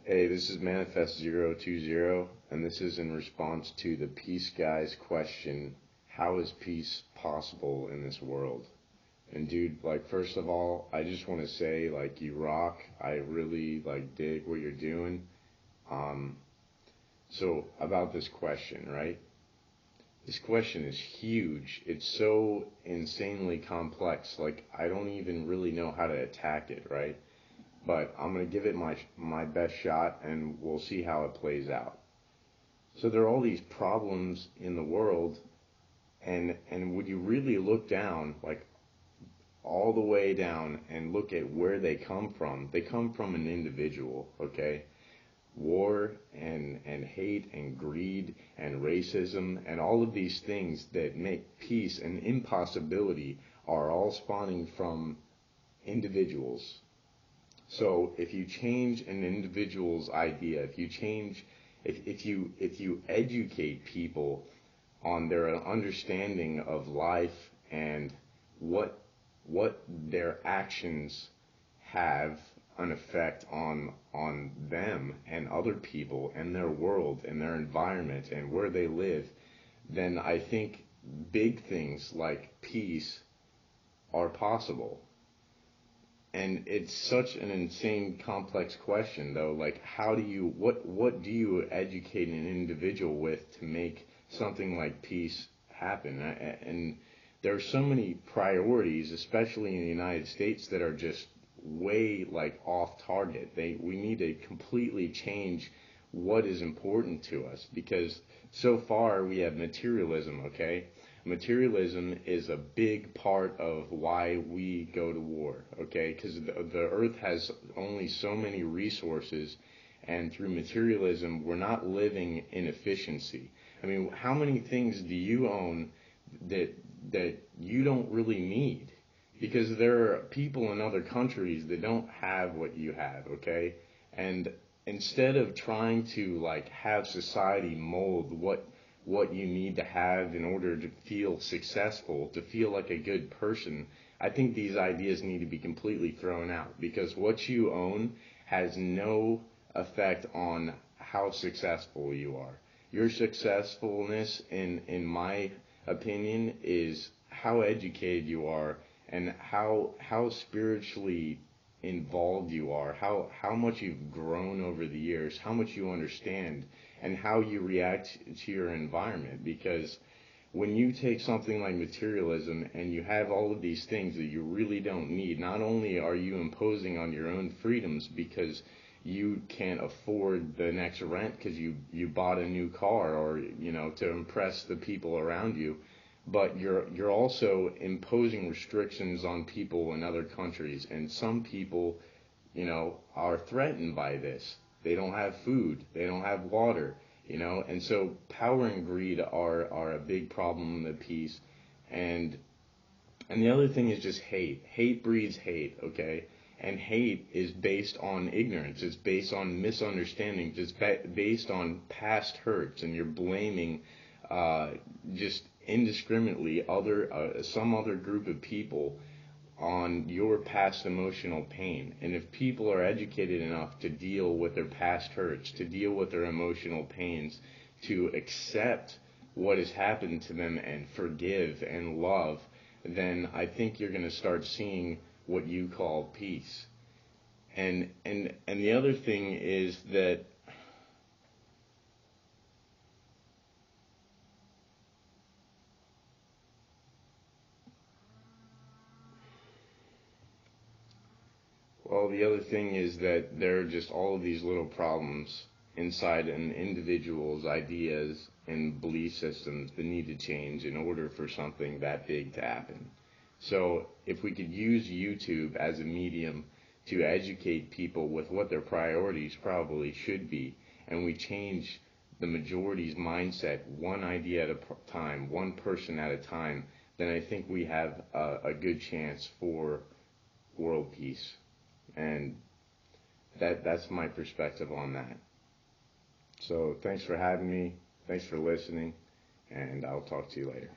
Hey, this is Manifest020, and this is in response to the Peace Guy's question, how is peace possible in this world? And dude, like, first of all, I just want to say, like, you rock. I really, like, dig what you're doing. Um, so about this question, right? This question is huge. It's so insanely complex. Like, I don't even really know how to attack it, right? But I'm gonna give it my best shot, and we'll see how it plays out. So there are all these problems in the world, and would you really look down, like all the way down, and look at where they come from? They come from an individual, okay? War and hate and greed and racism and all of these things that make peace an impossibility are all spawning from individuals. So if you change an individual's idea, if you educate people on their understanding of life and what their actions have an effect on them and other people and their world and their environment and where they live, then I think big things like peace are possible. And it's such an insane, complex question, though. Like, what do you educate an individual with to make something like peace happen? And there are so many priorities, especially in the United States, that are just way like off target. We need to completely change what is important to us, because so far we have materialism, okay? Materialism is a big part of why we go to war, okay? Because the earth has only so many resources, and through materialism, we're not living in efficiency. I mean, how many things do you own that you don't really need? Because there are people in other countries that don't have what you have, okay? And instead of trying to like have society mold what you need to have in order to feel successful, to feel like a good person, I think these ideas need to be completely thrown out, because what you own has no effect on how successful you are. Your successfulness, in my opinion, is how educated you are and how spiritually involved you are, how much you've grown over the years, how much you understand, and how you react to your environment. Because when you take something like materialism and you have all of these things that you really don't need, not only are you imposing on your own freedoms because you can't afford the next rent because you bought a new car, or to impress the people around you, but you're also imposing restrictions on people in other countries. And some people, are threatened by this. They don't have food, they don't have water, and so power and greed are a big problem in the peace. And the other thing is just hate. Hate breeds hate, okay? And hate is based on ignorance. It's based on misunderstandings. It's based on past hurts, and you're blaming just indiscriminately some other group of people on your past emotional pain. And if people are educated enough to deal with their past hurts, to deal with their emotional pains, to accept what has happened to them and forgive and love, then I think you're going to start seeing what you call peace. And the other thing is that the other thing is that there are just all of these little problems inside an individual's ideas and belief systems that need to change in order for something that big to happen. So if we could use YouTube as a medium to educate people with what their priorities probably should be, and we change the majority's mindset one idea at a time, one person at a time, then I think we have a good chance for world peace. And that's my perspective on that. So thanks for having me. Thanks for listening. And I'll talk to you later.